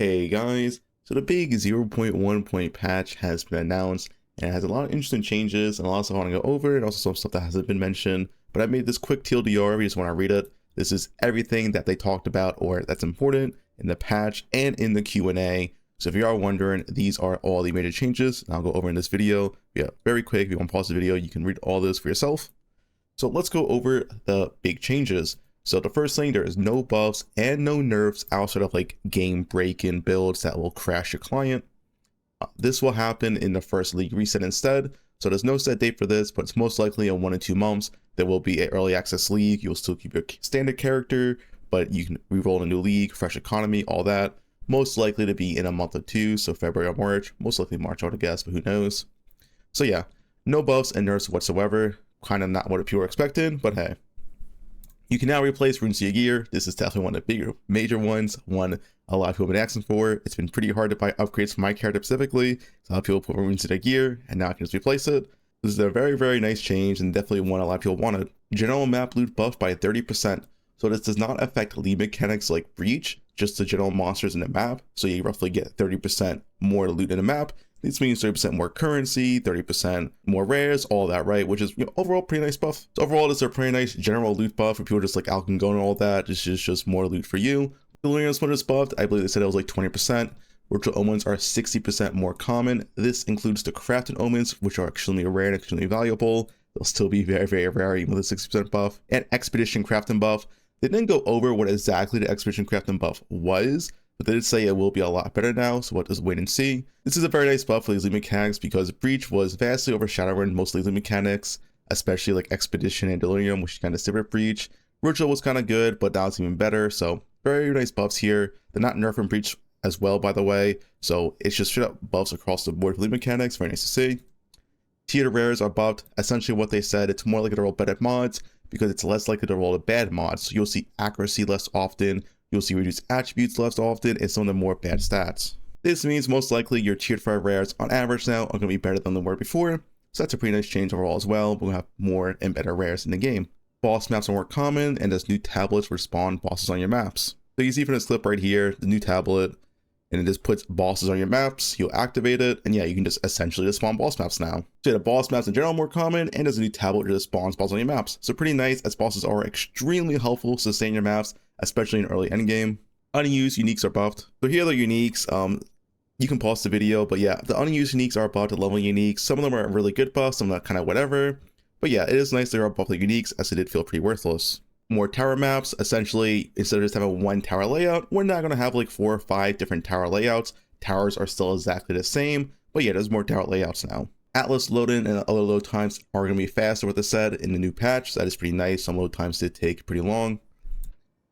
Hey guys, so the big 0.1 point patch has been announced and it has a lot of interesting changes and a lot of stuff I want to go over and also some stuff that hasn't been mentioned, but I made this quick TLDR if you just want to read it. This is everything that they talked about or that's important in the patch and in the Q&A. So if you are wondering, these are all the major changes and I'll go over in this video. Yeah, very quick. If you want to pause the video, you can read all this for yourself. So let's go over the big changes. So the first thing, there is no buffs and no nerfs outside of like game break-in builds that will crash your client. This will happen in the first league reset instead. So there's no set date for this, but it's most likely in 1 to 2 months. There will be an early access league. You'll still keep your standard character, but you can re-roll a new league, fresh economy, all that. Most likely to be in a month or two, so February or March. Most likely March, I would guess, but who knows. So yeah, no buffs and nerfs whatsoever. Kind of not what people were expecting, but hey. You can now replace runes to your gear. This is definitely one of the bigger major ones, one a lot of people have been asking for. It's been pretty hard to buy upgrades for my character specifically, so a lot of people put runes to their gear, and now I can just replace it. This is a very, very nice change, and definitely one a lot of people wanted. General map loot buff by 30%. So this does not affect lead mechanics like Breach, just the general monsters in the map. So you roughly get 30% more loot in the map. This means 30% more currency, 30% more rares, all that, right? Which is, overall pretty nice buff. So overall, this is a pretty nice general loot buff for people just like Alcon Go and all that. This is just more loot for you. Delirium's one is buffed. I believe they said it was like 20%. Virtual omens are 60% more common. This includes the crafted omens, which are extremely rare and extremely valuable. They'll still be very, very rare even with a 60% buff. And expedition crafting buff. They didn't go over what exactly the expedition crafting buff was, but they did say it will be a lot better now, so we'll just wait and see. This is a very nice buff for these league mechanics because Breach was vastly overshadowing most league mechanics, especially like Expedition and Delirium, which kind of similar Breach. Ritual was kind of good, but now it's even better, so very nice buffs here. They're not nerfing Breach as well, by the way, so it's just straight up buffs across the board for league mechanics, very nice to see. Tiered rares are buffed. Essentially what they said, it's more likely to roll better mods because it's less likely to roll a bad mod, so you'll see accuracy less often, you'll see reduced attributes less often, and some of the more bad stats. This means most likely your tiered 5 rares on average now are going to be better than they were before, so that's a pretty nice change overall as well. We'll have more and better rares in the game. Boss maps are more common, and there's new tablets for spawn bosses on your maps. So you see from this clip right here, the new tablet, and it just puts bosses on your maps. You'll activate it, and yeah, you can just essentially just spawn boss maps now. So yeah, the boss maps in general are more common, and there's a new tablet that just spawns bosses on your maps. So pretty nice, as bosses are extremely helpful to sustain your maps, especially in early endgame. Unused uniques are buffed. So here are the uniques. You can pause the video, but yeah, the unused uniques are buffed, the level uniques. Some of them are really good buffs, some are kind of whatever. But yeah, it is nice they are buffed the uniques, as it did feel pretty worthless. More tower maps. Essentially, instead of just having one tower layout, we're now going to have like 4 or 5 different tower layouts. Towers are still exactly the same, but yeah, there's more tower layouts now. Atlas load-in and other load times are going to be faster with the set in the new patch, so that is pretty nice. Some load times did take pretty long.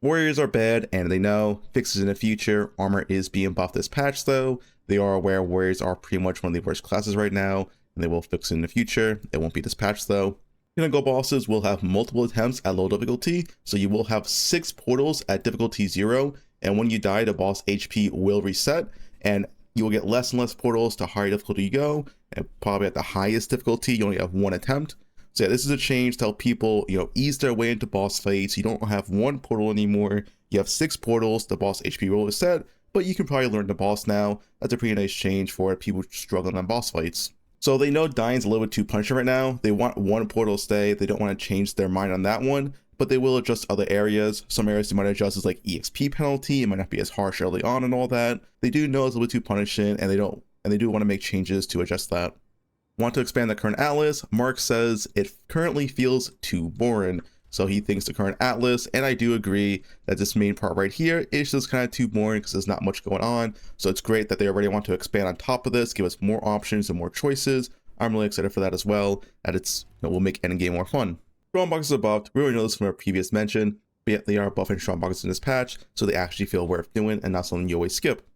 Warriors are bad, and they know. Fixes in the future. Armor is being buffed this patch though. They are aware warriors are pretty much one of the worst classes right now, and they will fix it in the future. It won't be this patch though. Go bosses will have multiple attempts at low difficulty, so you will have 6 portals at difficulty 0, and when you die, the boss HP will reset, and you will get less and less portals the higher difficulty you go, and probably at the highest difficulty, you only have 1 attempt. So yeah, this is a change to help people, ease their way into boss fights. You don't have 1 portal anymore, you have 6 portals, the boss HP will reset, but you can probably learn the boss now. That's a pretty nice change for people struggling on boss fights. So they know dying's a little bit too punishing right now. They want 1 portal to stay. They don't want to change their mind on that one, but they will adjust other areas. Some areas they might adjust as like EXP penalty. It might not be as harsh early on and all that. They do know it's a little bit too punishing, and they do want to make changes to adjust that. Want to expand the current atlas? Mark says it currently feels too boring. So he thinks the current atlas, and I do agree that this main part right here is just kind of too boring because there's not much going on. So it's great that they already want to expand on top of this, give us more options and more choices. I'm really excited for that as well, that it will make endgame more fun. Strong boxes are buffed. We already know this from our previous mention, but yet they are buffing strong boxes in this patch, so they actually feel worth doing and not something you always skip.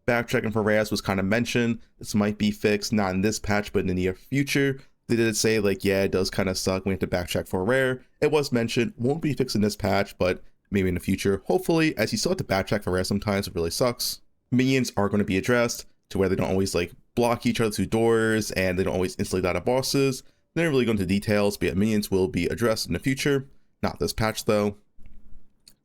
Backtracking for rares was kind of mentioned. This might be fixed, not in this patch, but in the near future. They did say like, yeah, it does kind of suck. We have to backtrack for a rare. It was mentioned, won't be fixed in this patch, but maybe in the future. Hopefully, as you still have to backtrack for rare sometimes, it really sucks. Minions are going to be addressed to where they don't always like block each other through doors and they don't always instantly die to bosses. They didn't really go into details, but yeah, minions will be addressed in the future. Not this patch though.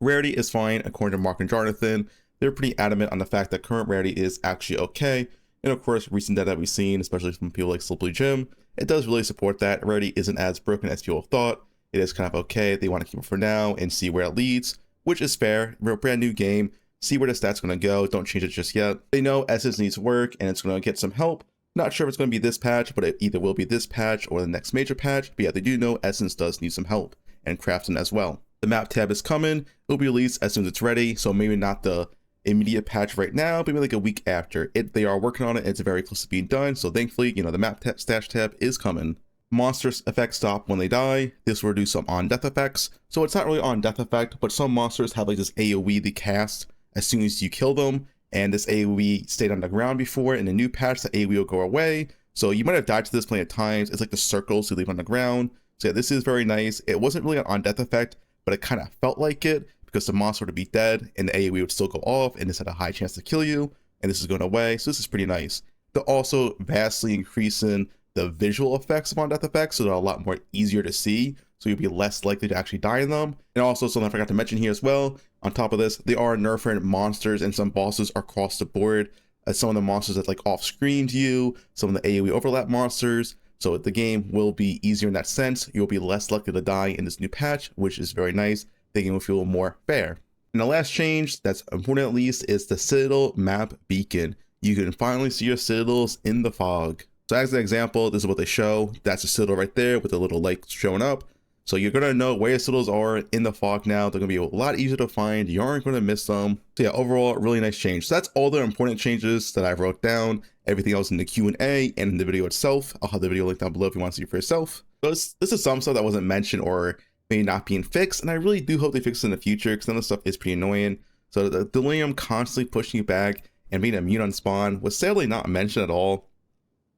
Rarity is fine according to Mark and Jonathan. they're pretty adamant on the fact that current rarity is actually okay. And of course, recent data that we've seen, especially from people like Slippery Jim, it does really support that. Rarity isn't as broken as people thought. It is kind of okay. They want to keep it for now and see where it leads, which is fair. We're a brand new game. See where the stats going to go. Don't change it just yet. They know Essence needs work and it's going to get some help. Not sure if it's going to be this patch, but it either will be this patch or the next major patch. But yeah, they do know Essence does need some help, and crafting as well. The map tab is coming. It'll be released as soon as it's ready. So maybe not the immediate patch right now, but maybe like a week after. They are working on it. It's very close to being done. So thankfully, the map stash tab is coming. Monsters effects stop when they die. This will reduce some on death effects. So it's not really on death effect, but some monsters have like this AoE they cast as soon as you kill them. And this AoE stayed on the ground before. In the new patch, the AoE will go away. So you might have died to this plenty of times. It's like the circles you leave on the ground. So yeah, this is very nice. It wasn't really an on death effect, but it kind of felt like it because the monster would be dead and the AoE would still go off and this had a high chance to kill you. And this is going away. So this is pretty nice. They're also vastly increasing the visual effects of on death effects, so they're a lot more easier to see. So you'll be less likely to actually die in them. And also something I forgot to mention here as well, on top of this, they are nerfing monsters and some bosses across the board. Some of the monsters that like off screen to you, some of the AoE overlap monsters. So the game will be easier in that sense. You'll be less likely to die in this new patch, which is very nice. The game will feel more fair. And the last change that's important at least is the Citadel map beacon. You can finally see your citadels in the fog. So as an example, this is what they show. That's a Citadel right there with the little light showing up. So you're going to know where your Citadels are in the fog now. They're going to be a lot easier to find. You aren't going to miss them. So yeah, overall, really nice change. So that's all the important changes that I wrote down. Everything else in the Q&A and in the video itself. I'll have the video linked down below if you want to see it for yourself. So this is some stuff that wasn't mentioned or maybe not being fixed. And I really do hope they fix it in the future because some of the stuff is pretty annoying. So the delirium constantly pushing you back and being immune on spawn was sadly not mentioned at all,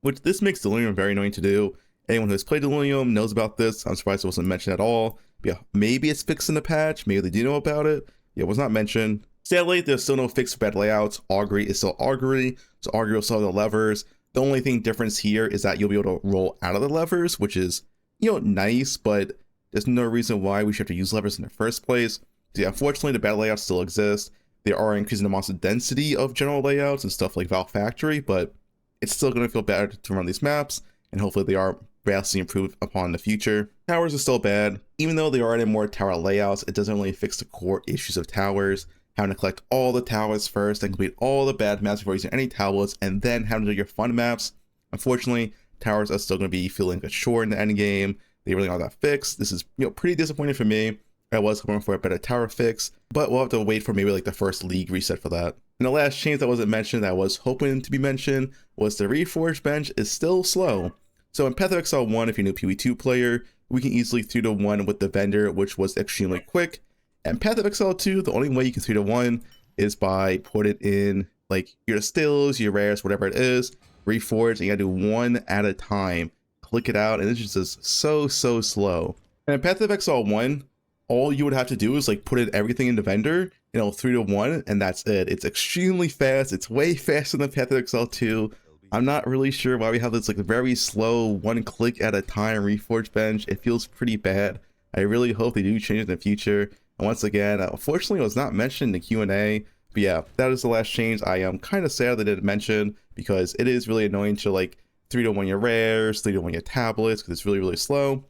which this makes delirium very annoying to do. Anyone who has played delirium knows about this. I'm surprised it wasn't mentioned at all. But yeah, maybe it's fixed in the patch. Maybe they do know about it. Yeah, it was not mentioned. Sadly, there's still no fix for bad layouts. Augury is still Augury, so Augury will still have the levers. The only thing difference here is that you'll be able to roll out of the levers, which is, nice, but there's no reason why we should have to use levers in the first place. So yeah, unfortunately, the bad layouts still exist. They are increasing the monster density of general layouts and stuff like Valve Factory, but it's still going to feel better to run these maps, and hopefully they are vastly improved upon in the future. Towers are still bad. Even though they are in more tower layouts, it doesn't really fix the core issues of towers. Having to collect all the towers first and complete all the bad maps before using any tablets, and then having to do your fun maps. Unfortunately, towers are still going to be feeling a chore in the end game. They really aren't that fixed. This is pretty disappointing for me. I was hoping for a better tower fix, but we'll have to wait for maybe like the first league reset for that. And the last change that wasn't mentioned that I was hoping to be mentioned was the Reforged bench is still slow. So in Path of Exile 1, if you're a new PvE2 player, we can easily 3-to-1 with the vendor, which was extremely quick. And Path of Exile 2, the only way you can 3-to-1 is by putting in like your stills, your rares, whatever it is, Reforged, and you gotta do one at a time. Click it out, and it's just so slow. And in Path of Exile 1, all you would have to do is like put in everything in the vendor, 3-to-1, and that's it. It's extremely fast. It's way faster than Path of Exile 2. I'm not really sure why we have this like very slow one click at a time Reforged bench. It feels pretty bad. I really hope they do change it in the future. And once again, unfortunately, it was not mentioned in the Q&A. But yeah, that is the last change. I am kind of sad they didn't mention because it is really annoying to like 3-to-1 your rares, 3-to-1 your tablets because it's really slow.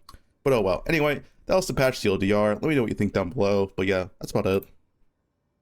But oh well. Anyway, that was the patch TLDR. Let me know what you think down below. But yeah, that's about it.